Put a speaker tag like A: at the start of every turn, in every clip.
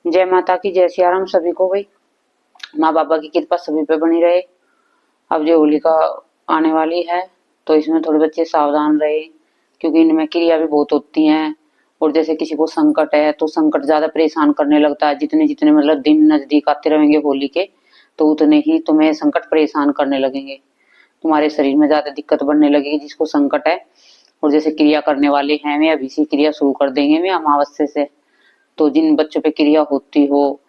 A: जय माता की, जय सिया राम सभी को। भाई माँ बाबा की कृपा सभी पे बनी रहे। अब जो होलिका आने वाली है तो इसमें थोड़े बच्चे सावधान रहे, क्योंकि इनमें क्रिया भी बहुत होती हैं। और जैसे किसी को संकट है तो संकट ज्यादा परेशान करने लगता है। जितने जितने मतलब दिन नजदीक आते रहेंगे होली के, तो उतने ही तुम्हें संकट परेशान करने लगेंगे। तुम्हारे शरीर में ज्यादा दिक्कत बढ़ने लगेगी जिसको संकट है। और जैसे क्रिया करने वाले हैं वे अभी से क्रिया शुरू कर देंगे वे अमावस्या से। तो जिन बच्चों पे क्रिया होती हो,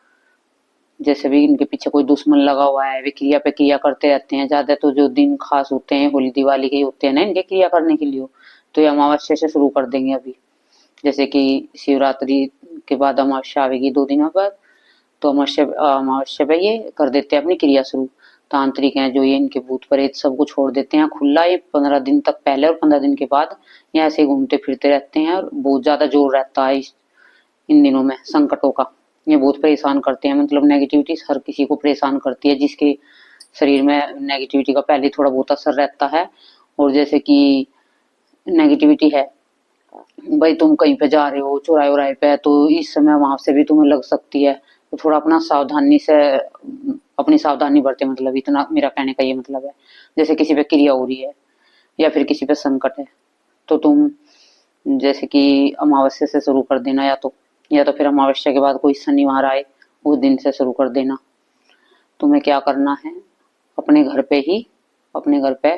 A: जैसे भी इनके पीछे कोई दुश्मन लगा हुआ है, वे क्रिया पे क्रिया करते रहते हैं। ज्यादा तो जो दिन खास होते हैं होली दिवाली के ही होते हैं ना इनके क्रिया करने के लिए, तो ये अमावस्या से शुरू कर देंगे अभी। जैसे कि शिवरात्रि के बाद अमावस्या आएगी 2 दिनों बाद, तो अमावस्या अमावस्या पे ये कर देते हैं अपनी क्रिया शुरू। तांत्रिक हैं जो ये इनके भूत प्रेत सबको छोड़ देते हैं खुला। ये 15 दिन तक पहले और 15 दिन के बाद ये ऐसे घूमते फिरते रहते हैं। और बहुत ज्यादा जोर रहता है इन दिनों में संकटों का। ये बहुत परेशान करते हैं, मतलब नेगेटिविटी हर किसी को परेशान करती है जिसके शरीर में नेगेटिविटी का पहले थोड़ा बहुत असर रहता है। और जैसे कि नेगेटिविटी है, भाई तुम कहीं पे जा रहे हो चौराहे वराहे पे, तो इस समय वहां से भी तुम्हें लग सकती है। तो थोड़ा अपना सावधानी से अपनी सावधानी बरते, मतलब इतना मेरा कहने का ये मतलब है। जैसे किसी पे क्रिया हो रही है या फिर किसी पे संकट है, तो तुम जैसे कि अमावस्या से शुरू कर देना, या तो फिर अमावस्या के बाद कोई शनिवार आए उस दिन से शुरू कर देना। तुम्हें क्या करना है, अपने घर पे ही, अपने घर पे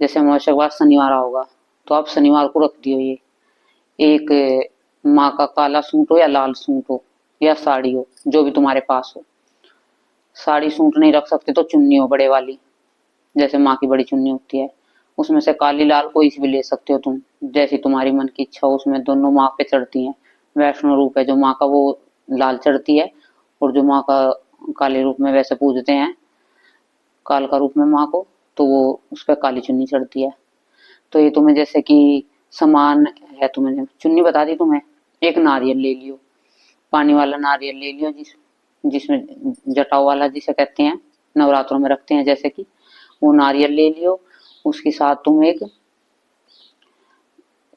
A: जैसे अमावस्या के बाद शनिवार होगा, तो आप शनिवार को रख दियो ये एक माँ का काला सूट हो या लाल सूट हो या साड़ी हो, जो भी तुम्हारे पास हो। साड़ी सूट नहीं रख सकते तो चुन्नी हो बड़े वाली, जैसे माँ की बड़ी चुन्नी होती है, उसमें से काली लाल कोई सी भी ले सकते हो तुम, जैसी तुम्हारी मन की इच्छा हो। उसमें दोनों माँ पे चढ़ती हैं। वैष्णो रूप है जो माँ का, वो लाल चढ़ती है। और जो माँ का काले रूप में वैसे पूजते हैं, काल का रूप में माँ को, तो वो उस पर काली चुन्नी चढ़ती है। तो ये तुम्हें जैसे कि समान है, तुम्हें चुन्नी बता दी तुम्हें। एक नारियल ले लियो, पानी वाला नारियल ले लियो, जिसमें जटाऊ वाला जिसे कहते हैं, नवरात्रों में रखते हैं जैसे कि, वो नारियल ले लियो। उसके साथ तुम एक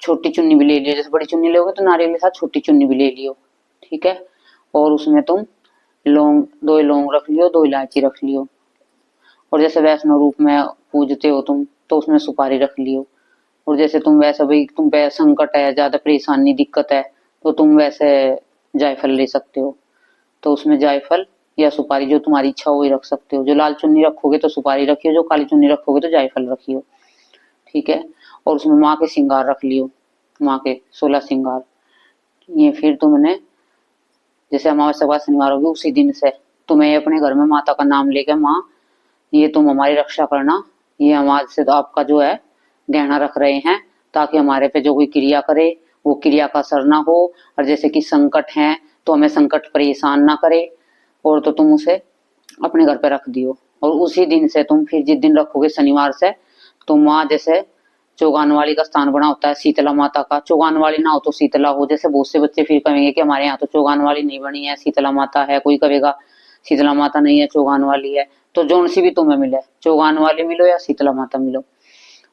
A: छोटी चुन्नी भी ले लियो, जैसे बड़ी चुन्नी लोगे तो नारियल के साथ छोटी चुन्नी भी ले लियो। ठीक है। और उसमें तुम लौंग, 2 लौंग रख लियो, 2 इलायची रख लियो। और जैसे वैष्णो रूप में पूजते हो तुम, तो उसमें सुपारी रख लियो। और जैसे तुम वैसे भाई तुम पे संकट है, ज्यादा परेशानी दिक्कत है, तो तुम वैसे जायफल ले सकते हो। तो उसमें जायफल या सुपारी जो तुम्हारी इच्छा हो वही रख सकते हो। जो लाल चुन्नी रखोगे तो सुपारी रखियो, जो काली चुन्नी रखोगे तो जायफल रखियो। ठीक है। और उसमें माँ के श्रृंगार रख लियो, माँ के 16 श्रृंगार। ये फिर तुमने जैसे अमावस्या के बाद शनिवार होगी उसी दिन से तुम्हें अपने घर में माता का नाम लेके, माँ ये तुम हमारी रक्षा करना, ये हमारे से तो आपका जो है गहना रख रहे हैं, ताकि हमारे पे जो कोई क्रिया करे वो क्रिया का असर ना हो। और जैसे कि संकट है तो हमें संकट परेशान ना करे। और तो तुम उसे अपने घर पे रख दियो। और उसी दिन से तुम फिर जिस दिन रखोगे शनिवार से, तो माँ जैसे चौगान वाली का स्थान बना होता है शीतला माता का, चौगान वाली ना हो तो शीतला हो। जैसे बहुत से बच्चे फिर कहेंगे कि हमारे यहाँ तो चौगान वाली नहीं बनी है, शीतला माता है, कोई कहेगा शीतला माता नहीं है चौगान वाली है। तो जोन सी भी तुम्हें मिले, चौगान वाली मिलो या शीतला माता मिलो,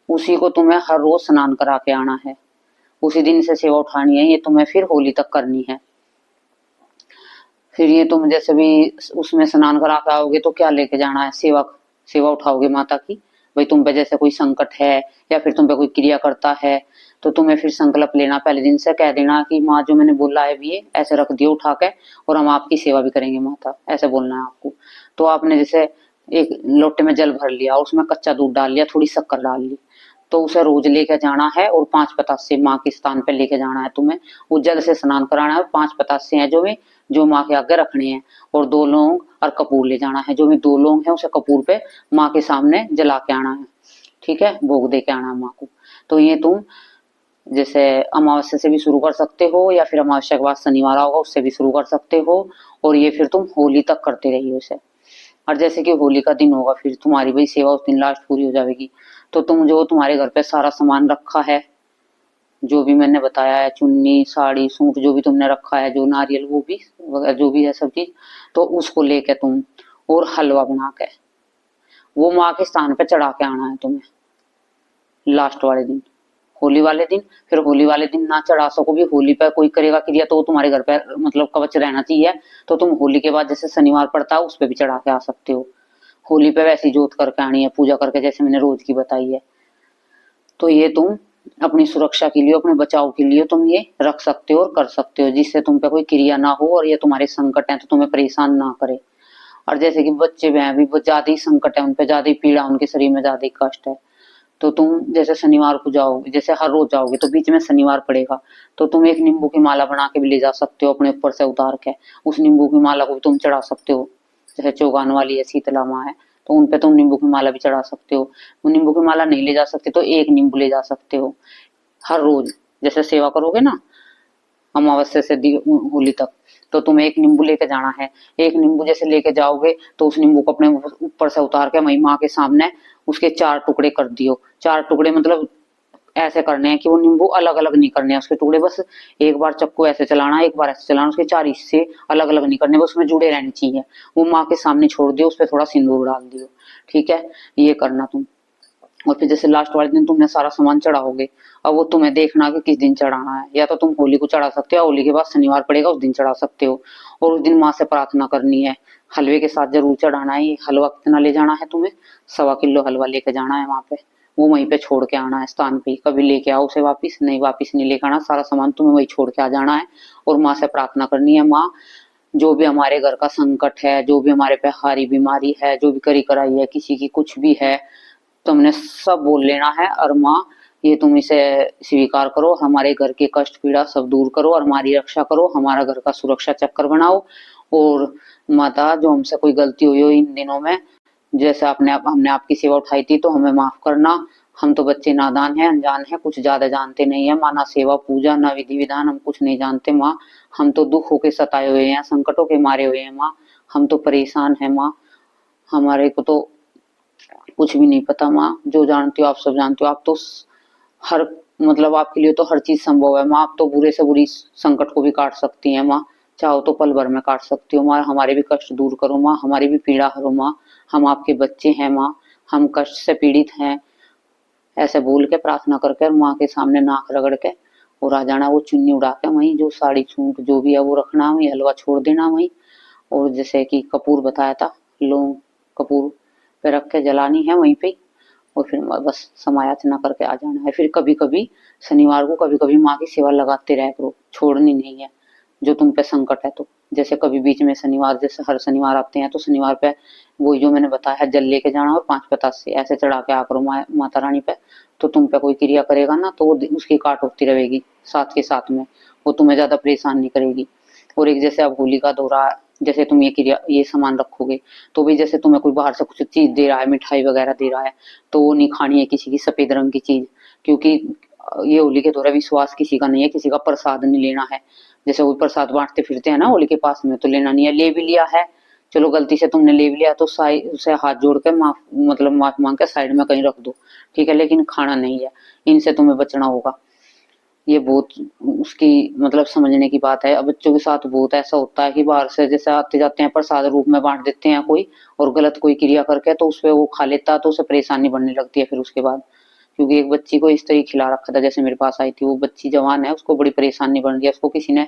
A: उसी को तुम्हें हर रोज स्नान करा के आना है। उसी दिन से सेवा उठानी है, ये तुम्हें फिर होली तक करनी है। फिर ये तुम जैसे भी उसमें स्नान करा के आओगे तो क्या लेके जाना है, सेवा, सेवा उठाओगे माता की। भाई तुम पे जैसे कोई संकट है या फिर तुम पे कोई क्रिया करता है, तो तुम्हें फिर संकल्प लेना, पहले दिन से कह देना कि माँ जो मैंने बोला है भी ये ऐसे रख दियो उठा के, और हम आपकी सेवा भी करेंगे माता, ऐसे बोलना है आपको। तो आपने जैसे एक लोटे में जल भर लिया और उसमें कच्चा दूध डाल लिया, थोड़ी शक्कर डाल ली, तो उसे रोज लेके जाना है। और 5 पतासे माँ के स्थान पे लेके जाना है तुम्हें, उस जल से स्नान कराना है। और 5 पतासे हैं जो माँ के आगे रखने हैं। और 2 लौंग और कपूर ले जाना है, जो भी 2 लौंग है उसे कपूर पे माँ के सामने जला के आना है। ठीक है, भोग दे के आना है माँ को। तो ये तुम जैसे अमावस्या से भी शुरू कर सकते हो, या फिर अमावस्या के बाद शनिवार होगा उससे भी शुरू कर सकते हो। और ये फिर तुम होली तक करते रहिए उसे। और जैसे कि होली का दिन होगा फिर तुम्हारी भाई सेवा उस दिन लास्ट पूरी हो जाएगी, तो तुम जो तुम्हारे घर पे सारा सामान रखा है, जो भी मैंने बताया है, चुन्नी साड़ी सूट जो भी तुमने रखा है, जो नारियल वो भी वगैरह जो भी है सब चीज, तो उसको लेके तुम और हलवा बना के वो माँ के स्थान पे चढ़ा के आना है तुम्हें लास्ट वाले दिन, होली वाले दिन। फिर होली वाले दिन ना चढ़ा सको भी, होली पे कोई करेगा क्रिया तो वो तुम्हारे घर पे मतलब कवच रहना चाहिए, तो तुम होली के बाद जैसे शनिवार पड़ता है उस पे भी चढ़ा के आ सकते हो। होली पे वैसी जोत करके आनी है, पूजा करके, जैसे मैंने रोज की बताई है। तो ये तुम अपनी सुरक्षा के लिए, अपने बचाव के लिए तुम ये रख सकते हो और कर सकते हो, जिससे तुम पे कोई क्रिया ना हो और ये तुम्हारे संकट है तो तुम्हें परेशान ना करे। और जैसे कि बच्चे भी हैं, अभी ज्यादा ही संकट है, उनपे ज्यादा ही पीड़ा, उनके शरीर में ज्यादा ही कष्ट है, तो तुम जैसे शनिवार को जाओगे, जैसे हर रोज जाओगे तो बीच में शनिवार पड़ेगा, तो तुम एक नींबू की माला बना के भी ले जा सकते हो अपने ऊपर से उतार के। उस नींबू की माला को भी तुम चढ़ा सकते हो, जैसे चौगान वाली है, शीतला माँ है, तो उनपे तुम नींबू की माला भी चढ़ा सकते हो। वो नींबू की माला नहीं ले जा सकते तो एक नींबू ले जा सकते हो हर रोज। जैसे सेवा करोगे ना अमावस्या से होली तक, तो तुम्हें एक नींबू लेके जाना है। एक नींबू जैसे लेके जाओगे तो उस नींबू को अपने ऊपर से उतार के वही माँ के सामने उसके 4 टुकड़े कर दियो। 4 टुकड़े मतलब ऐसे करने हैं कि वो नींबू अलग अलग नहीं करने हैं उसके टुकड़े, बस एक बार चक्कू ऐसे चलाना, एक बार ऐसे चलाना, उसके 4 हिस्से अलग अलग नहीं करने, बस उसमें जुड़े रहने चाहिए। वो माँ के सामने छोड़ दियो, उस पर थोड़ा सिंदूर डाल दियो, ठीक है, ये करना तुम। और फिर जैसे लास्ट वाले दिन तुमने सारा सामान चढ़ाओगे, अब वो तुम्हें देखना कि किस दिन चढ़ाना है, या तो तुम होली को चढ़ा सकते हो, होली के बाद शनिवार पड़ेगा उस दिन चढ़ा सकते हो। और उस दिन माँ से प्रार्थना करनी है, हलवे के साथ जरूर चढ़ाना है। ये हलवा कितना ले जाना है तुम्हें, 1.25 किलो हलवा लेके जाना है वहां पे, वो वहीं पे छोड़ के आना है स्थान पे, कभी लेके आओ उसे वापिस नहीं, वापिस नहीं लेके आना, सारा सामान तुम्हें वही छोड़ के आ जाना है। और माँ से प्रार्थना करनी है, माँ जो भी हमारे घर का संकट है, जो भी हमारे पे हारी बीमारी है, जो भी करी कराई है, किसी की कुछ भी है, तुमने सब बोल लेना है। और माँ ये तुम इसे स्वीकार करो, हमारे घर के कष्ट पीड़ा सब दूर करो और हमारी रक्षा करो, हमारा घर का सुरक्षा चक्कर बनाओ। और माता जो हमसे कोई गलती हुई हो इन दिनों में, जैसे हमने आपकी सेवा उठाई थी तो हमें माफ करना। हम तो बच्चे नादान हैं, अनजान हैं, कुछ ज्यादा जानते नहीं है माँ, ना सेवा पूजा ना विधि विधान, हम कुछ नहीं जानते माँ। हम तो दुखों के सताए हुए हैं, संकटों के मारे हुए हैं माँ, हम तो परेशान हैं माँ, हमारे को तो कुछ भी नहीं पता माँ। जो जानती हो आप सब जानती हो, आप तो हर मतलब आपके लिए तो हर चीज संभव है माँ, आप तो बुरे से बुरी संकट को भी काट सकती हैं माँ, चाहो तो पल भर में काट सकती हो माँ। हमारे भी कष्ट दूर करो माँ, हमारी भी पीड़ा हरो माँ, हम आपके बच्चे हैं माँ, हम कष्ट से पीड़ित हैं। ऐसे बोल के प्रार्थना करके और माँ के सामने नाक रगड़ के और आ जाना, वो चुन्नी उड़ा के वहीं जो साड़ी सूट जो भी है वो रखना, वहीं हलवा छोड़ देना वहीं। और जैसे कि कपूर बताया था, लौंग कपूर पे रख के जलानी है वहीं पे, और फिर बस समायाचना करके आ जाना है। फिर कभी कभी शनिवार को कभी कभी माँ की सेवा लगाते रह करो, छोड़नी नहीं है जो तुम पे संकट है तो। जैसे कभी बीच में शनिवार, जैसे हर शनिवार आते हैं तो शनिवार पे वही जो मैंने बताया है, जल लेके जाना और 5 पतासे ऐसे चढ़ा के आ करो माता रानी पे, तो तुम पे कोई क्रिया करेगा ना तो वो उसकी काट होती रहेगी साथ के साथ में, वो तुम्हें ज्यादा परेशान नहीं करेगी। और एक जैसे अब होली का दौरा, जैसे तुम ये क्रिया ये सामान रखोगे तो भी जैसे तुम्हें कोई बाहर से कुछ चीज दे रहा है, मिठाई वगैरह दे रहा है, तो वो नहीं खानी है किसी की सफेद रंग की चीज, क्योंकि ये होली के दौरान विश्वास किसी का नहीं है, किसी का प्रसाद नहीं लेना है। जैसे वो प्रसाद बांटते फिरते हैं ना होली के पास में, तो लेना नहीं है। ले भी लिया है, चलो गलती से तुमने ले भी लिया तो उसे हाथ जोड़ के माफ मतलब माफ मांग के साइड में कहीं रख दो, ठीक है, लेकिन खाना नहीं है। इनसे तुम्हें बचना होगा, ये बहुत उसकी मतलब समझने की बात है। अब बच्चों के साथ बहुत ऐसा होता है कि बाहर से जैसे आते जाते हैं प्रसाद रूप में बांट देते हैं कोई, और गलत कोई क्रिया करके तो उसपे वो खा लेता है तो उसे परेशानी बढ़ने लगती है फिर उसके बाद। क्योंकि एक बच्ची को इस तरह खिला रखा था, जैसे मेरे पास आई थी, वो बच्ची जवान है, उसको बड़ी परेशानी बन गई, उसको किसी ने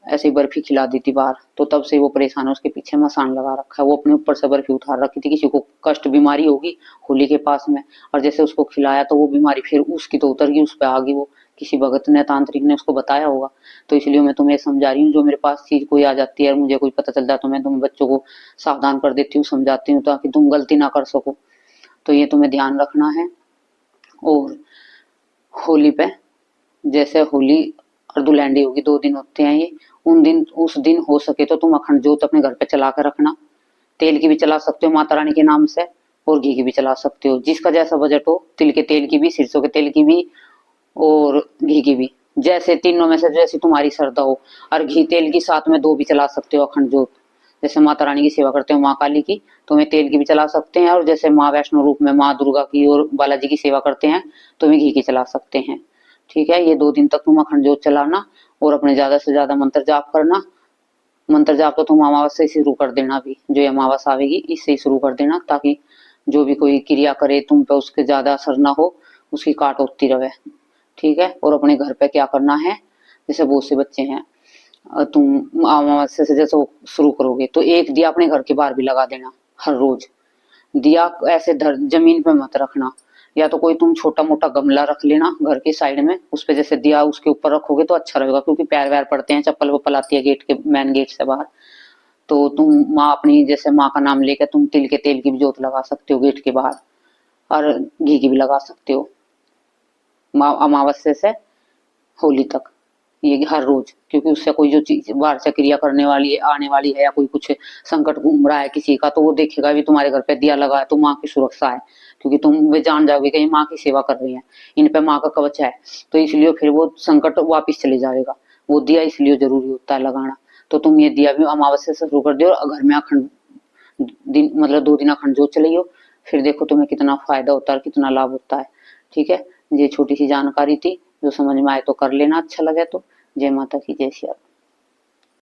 A: ऐसे ही बर्फी खिला दी थी बाहर, तो तब से वो परेशान है, उसके पीछे मसान लगा रखा है, वो अपने ऊपर से बर्फी उतार रखी थी, किसी को कष्ट बीमारी होगी होली के पास में, और जैसे उसको खिलाया तो वो बीमारी फिर उसकी तो उतर गई, उस पर आ गई, वो किसी भगत ने तांत्रिक ने उसको बताया होगा। तो इसलिए मैं तुम्हें समझा रही हूँ, जो मेरे पास चीज कोई आ जाती है और मुझे कोई पता चलता है तो मैं तुम बच्चों को सावधान कर देती हूँ, समझाती हूँ ताकि तुम गलती ना कर सको। तो ये तुम्हें ध्यान रखना है। और होली पे जैसे होली और धुलैंडी होगी, 2 दिन होते हैं ये, उन दिन उस दिन हो सके तो तुम अखंड जोत अपने घर पे चला कर रखना। तेल की भी चला सकते हो माता रानी के नाम से, और घी की भी चला सकते हो, जिसका जैसा बजट हो, तिल के तेल की भी, सरसों के तेल की भी, और घी की भी, जैसे तीनों में से जैसी तुम्हारी श्रद्धा हो। और घी तेल की साथ में 2 भी चला सकते हो अखंड जोत। जैसे माता रानी की सेवा करते हो माँ काली की, तो वे तेल की भी चला सकते हैं, और जैसे माँ वैष्णो रूप में माँ दुर्गा की और बालाजी की सेवा करते हैं तो वे घी की चला सकते हैं। ठीक है, ये 2 दिन तक तुम अखंड जोत चलाना और अपने ज्यादा से ज्यादा मंत्र जाप करना। मंत्र जाप तो तुम अमावस्या से शुरू कर देना, भी जो ये अमावस्या आवेगी इससे ही शुरू कर देना, ताकि जो भी कोई क्रिया करे तुम पे उसके ज्यादा असर ना हो, उसकी काट होती रहे। ठीक है। और अपने घर पे क्या करना है, जैसे बहुत से बच्चे हैं, तुम अमावस्या से जैसे शुरू करोगे तो एक दिया अपने घर के बाहर भी लगा देना हर रोज। दिया ऐसे जमीन पे मत रखना, या तो कोई तुम छोटा मोटा गमला रख लेना घर के साइड में, उस पे जैसे दिया उसके ऊपर रखोगे तो अच्छा रहेगा, क्योंकि पैर वैर पड़ते हैं, चप्पल वप्पल आती है गेट के, मेन गेट से बाहर। तो तुम माँ अपनी, जैसे माँ का नाम लेकर तुम तिल के तेल की भी जोत लगा सकते हो गेट के बाहर, और घी की भी लगा सकते हो, अमावस्या से होली तक, ये हर रोज। क्योंकि उससे कोई जो चीज बाहर से क्रिया करने वाली है, आने वाली है, या कोई कुछ संकट घूम रहा है किसी का, तो वो देखेगा भी तुम्हारे घर पे दिया लगा है तो माँ की सुरक्षा है, क्योंकि तुम वे जान जाओगे कि ये माँ की सेवा कर रही है, इन पे माँ का कवच है, तो इसलिए फिर वो संकट वापिस चले जाएगा। वो दिया इसलिए जरूरी होता है लगाना। तो तुम ये दिया भी अमावस्या से शुरू कर दो, और घर में अखंड दिन, मतलब 2 दिन अखंड जोत चलाइयो, फिर देखो तुम्हें कितना फायदा होता है, कितना लाभ होता है। ठीक है, ये छोटी सी जानकारी थी, जो समझ में आए तो कर लेना, अच्छा लगे तो। जय माता की, जय श्री राम।